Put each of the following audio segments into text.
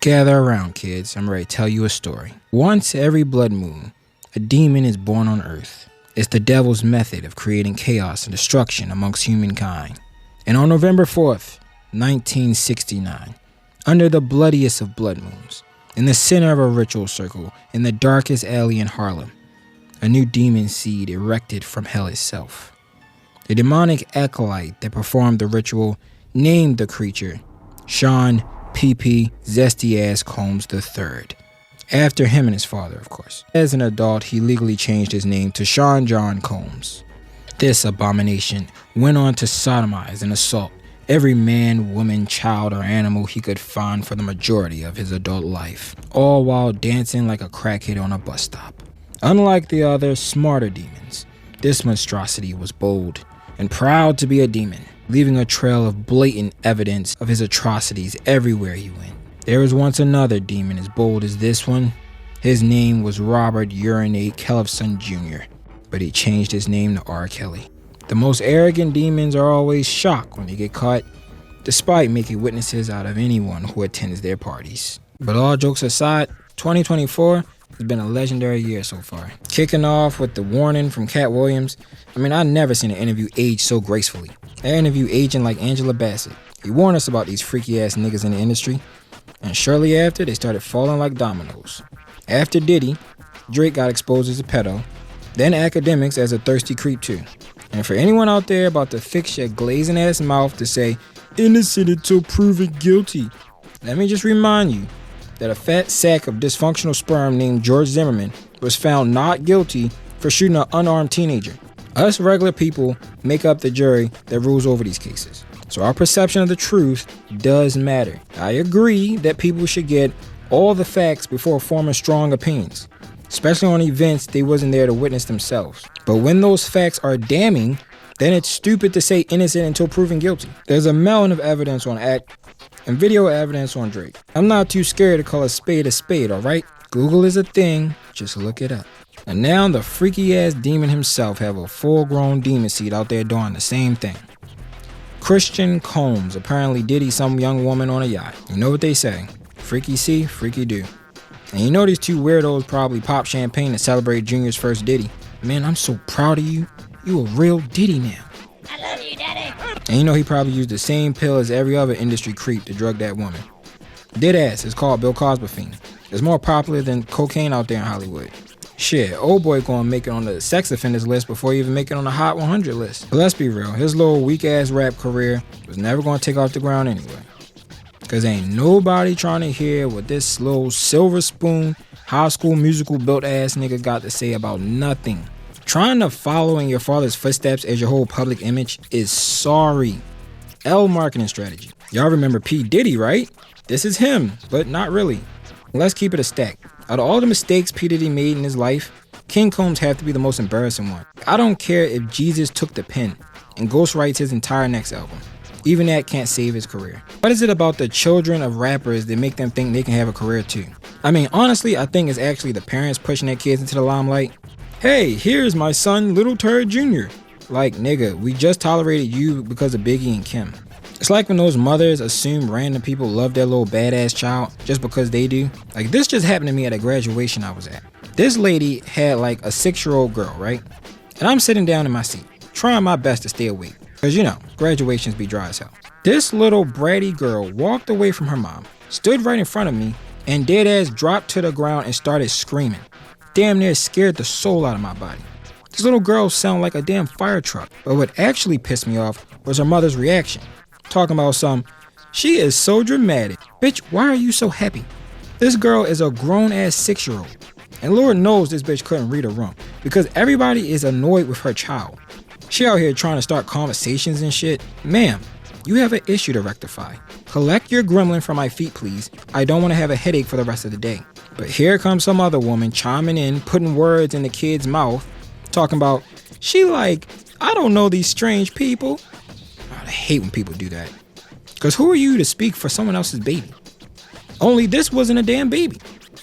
Gather around, kids. I'm ready to tell you a story. Once every blood moon, a demon is born on Earth. It's the devil's method of creating chaos and destruction amongst humankind. And on November 4th, 1969, under the bloodiest of blood moons, in the center of a ritual circle, in the darkest alley in Harlem, a new demon seed erected from hell itself. The demonic acolyte that performed the ritual named the creature Sean P. Zesty Ass Combs III. After him and his father, of course. As an adult, he legally changed his name to Sean John Combs. This abomination went on to sodomize and assault every man, woman, child, or animal he could find for the majority of his adult life, all while dancing like a crackhead on a bus stop. Unlike the other, smarter demons, this monstrosity was bold and proud to be a demon, leaving a trail of blatant evidence of his atrocities everywhere he went. There was once another demon as bold as this one. His name was Robert Urinate Kellefson Jr., but he changed his name to R. Kelly. The most arrogant demons are always shocked when they get caught, despite making witnesses out of anyone who attends their parties. But all jokes aside, 2024 has been a legendary year so far. Kicking off with the warning from Cat Williams. I've never seen an interview age so gracefully. That interview aging like Angela Bassett. He warned us about these freaky ass niggas in the industry, and shortly after, they started falling like dominoes. After Diddy, Drake got exposed as a pedo, then academics as a thirsty creep too. And for anyone out there about to fix your glazing ass mouth to say, innocent until proven guilty, let me just remind you that a fat sack of dysfunctional sperm named George Zimmerman was found not guilty for shooting an unarmed teenager. Us regular people make up the jury that rules over these cases. So our perception of the truth does matter. I agree that people should get all the facts before forming strong opinions, especially on events they wasn't there to witness themselves. But when those facts are damning, then it's stupid to say innocent until proven guilty. There's a mountain of evidence on Act and video evidence on Drake. I'm not too scared to call a spade, alright? Google is a thing, just look it up. And now the freaky ass demon himself have a full-grown demon seed out there doing the same thing. Christian Combs apparently Diddy some young woman on a yacht. You know what they say, freaky see, freaky do. And you know these two weirdos probably pop champagne to celebrate Junior's first Diddy. Man, I'm so proud of you. You a real Diddy now. I love you, Daddy. And you know he probably used the same pill as every other industry creep to drug that woman. Deadass is called Bill Cosby. It's more popular than cocaine out there in Hollywood. Shit, old boy gonna make it on the sex offenders list before he even make it on the Hot 100 list. But let's be real, his little weak ass rap career was never gonna take off the ground anyway. Cause ain't nobody trying to hear what this little silver spoon, high school musical built ass nigga got to say about nothing. Trying to follow in your father's footsteps as your whole public image is sorry. L marketing strategy. Y'all remember P Diddy, right? This is him, but not really. Let's keep it a stack. Out of all the mistakes P Diddy made in his life, King Combs have to be the most embarrassing one. I don't care if Jesus took the pen and ghostwrites his entire next album. Even that can't save his career. What is it about the children of rappers that make them think they can have a career too? Honestly, I think it's actually the parents pushing their kids into the limelight. Hey, here's my son, Little Turd Jr. Like, nigga, we just tolerated you because of Biggie and Kim. It's like when those mothers assume random people love their little badass child just because they do. Like, this just happened to me at a graduation I was at. This lady had like a 6-year-old girl, right? And I'm sitting down in my seat, trying my best to stay awake. Cause graduations be dry as hell. This little bratty girl walked away from her mom, stood right in front of me, and dead ass dropped to the ground and started screaming. Damn near scared the soul out of my body. This little girl sounded like a damn fire truck. But what actually pissed me off was her mother's reaction. Talking about she is so dramatic. Bitch, why are you so happy? This girl is a grown ass 6-year-old. And Lord knows this bitch couldn't read a room because everybody is annoyed with her child. She out here trying to start conversations and shit. Ma'am, you have an issue to rectify. Collect your gremlin from my feet, please. I don't want to have a headache for the rest of the day. But here comes some other woman chiming in, putting words in the kid's mouth, talking about, I don't know these strange people. I hate when people do that. Because who are you to speak for someone else's baby? Only this wasn't a damn baby.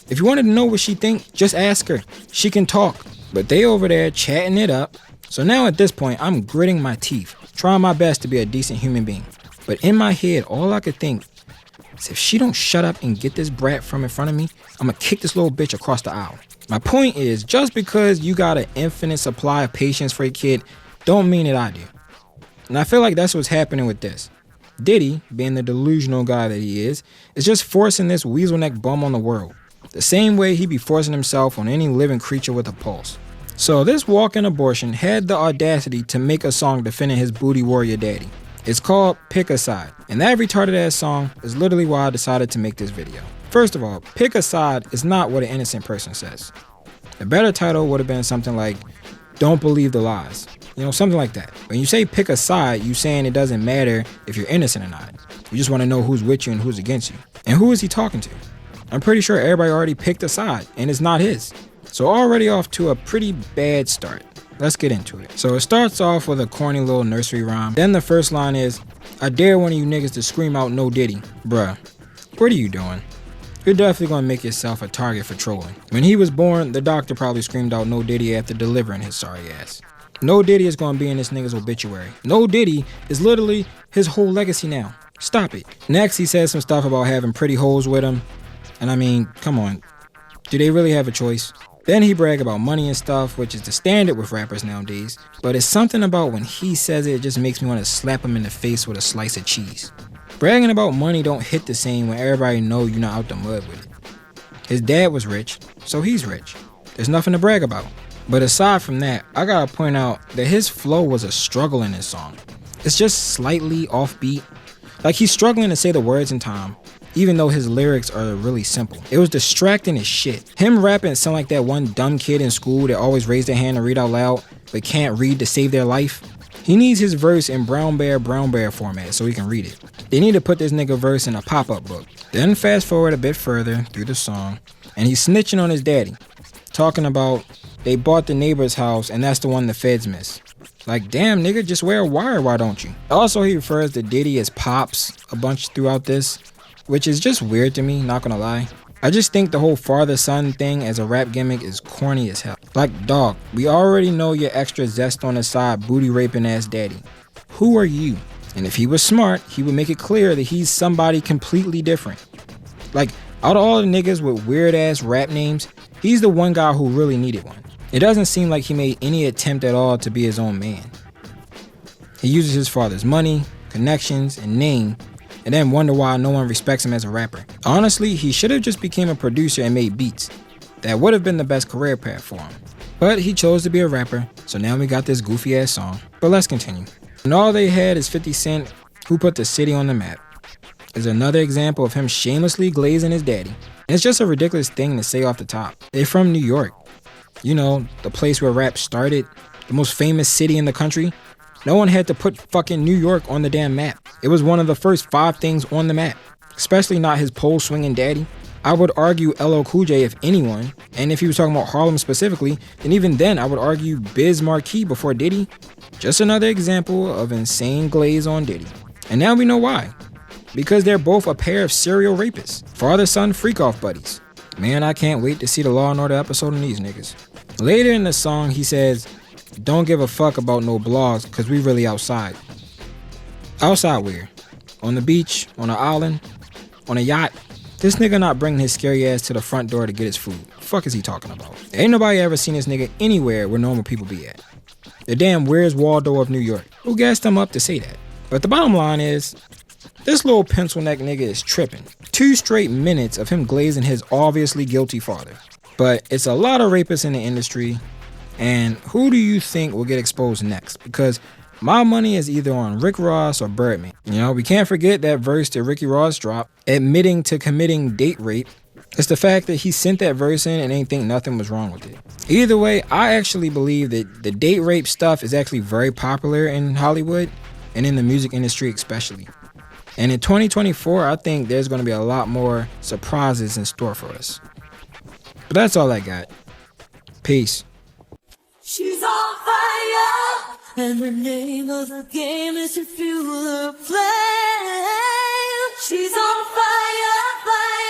If you wanted to know what she think, just ask her. She can talk. But they over there chatting it up. So now at this point, I'm gritting my teeth, trying my best to be a decent human being. But in my head, all I could think, So if she don't shut up and get this brat from in front of me, I'm gonna kick this little bitch across the aisle. My point is, just because you got an infinite supply of patience for a kid, don't mean that I do. And I feel like that's what's happening with this. Diddy, being the delusional guy that he is just forcing this weasel neck bum on the world. The same way he be forcing himself on any living creature with a pulse. So this walk-in abortion had the audacity to make a song defending his booty warrior daddy. It's called Pick a Side, and that retarded ass song is literally why I decided to make this video. First of all, pick a side is not what an innocent person says. A better title would have been something like, Don't Believe the Lies. Something like that. When you say pick a side, you saying it doesn't matter if you're innocent or not. You just want to know who's with you and who's against you. And who is he talking to? I'm pretty sure everybody already picked a side, and it's not his. So already off to a pretty bad start. Let's get into it. So it starts off with a corny little nursery rhyme. Then the first line is, I dare one of you niggas to scream out no Diddy. Bruh, what are you doing? You're definitely gonna make yourself a target for trolling. When he was born, the doctor probably screamed out no Diddy after delivering his sorry ass. No Diddy is gonna be in this nigga's obituary. No Diddy is literally his whole legacy now. Stop it. Next, he says some stuff about having pretty hoes with him. And I mean, come on. Do they really have a choice? Then he brag about money and stuff, which is the standard with rappers nowadays. But it's something about when he says it just makes me want to slap him in the face with a slice of cheese. Bragging about money don't hit the same when everybody know you're not out the mud with it. His dad was rich, so he's rich. There's nothing to brag about. But aside from that, I gotta point out that his flow was a struggle in this song. It's just slightly offbeat. Like he's struggling to say the words in time, even though his lyrics are really simple. It was distracting as shit. Him rapping sound like that one dumb kid in school that always raised their hand to read out loud, but can't read to save their life. He needs his verse in brown bear format so he can read it. They need to put this nigga verse in a pop-up book. Then fast forward a bit further through the song, and he's snitching on his daddy, talking about they bought the neighbor's house and that's the one the feds miss. Like, damn nigga, just wear a wire, why don't you? Also, he refers to Diddy as Pops a bunch throughout this, which is just weird to me, not gonna lie. I just think the whole father-son thing as a rap gimmick is corny as hell. Like, dog, we already know your extra zest on the side booty raping ass daddy. Who are you? And if he was smart, he would make it clear that he's somebody completely different. Like, out of all the niggas with weird ass rap names, he's the one guy who really needed one. It doesn't seem like he made any attempt at all to be his own man. He uses his father's money, connections, and name, and then wonder why no one respects him as a rapper. Honestly, he should have just became a producer and made beats. That would have been the best career path for him. But he chose to be a rapper, so now we got this goofy ass song. But let's continue. And all they had is 50 Cent, who put the city on the map. Is another example of him shamelessly glazing his daddy. And it's just a ridiculous thing to say off the top. They're from New York. You know, the place where rap started, the most famous city in the country. No one had to put fucking New York on the damn map. It was one of the first 5 things on the map. Especially not his pole swinging daddy. I would argue LL Cool J if anyone, and if he was talking about Harlem specifically, then even then I would argue Biz Markie before Diddy. Just another example of insane glaze on Diddy. And now we know why. Because they're both a pair of serial rapists. Father-son freak-off buddies. Man, I can't wait to see the Law & Order episode on these niggas. Later in the song, he says, don't give a fuck about no blogs, cause we really outside. Outside where? On the beach? On an island? On a yacht? This nigga not bringing his scary ass to the front door to get his food. The fuck is he talking about? Ain't nobody ever seen this nigga anywhere where normal people be at. The damn Where's Waldo of New York. Who gassed him up to say that? But the bottom line is, this little pencil neck nigga is tripping. 2 straight minutes of him glazing his obviously guilty father. But it's a lot of rapists in the industry, and who do you think will get exposed next? Because my money is either on Rick Ross or Birdman. You know, we can't forget that verse that Ricky Ross dropped, admitting to committing date rape. It's the fact that he sent that verse in and ain't think nothing was wrong with it. Either way, I actually believe that the date rape stuff is actually very popular in Hollywood and in the music industry especially. And in 2024, I think there's going to be a lot more surprises in store for us. But that's all I got. Peace. She's on fire, and the name of the game is to fuel her flame. She's on fire, fire.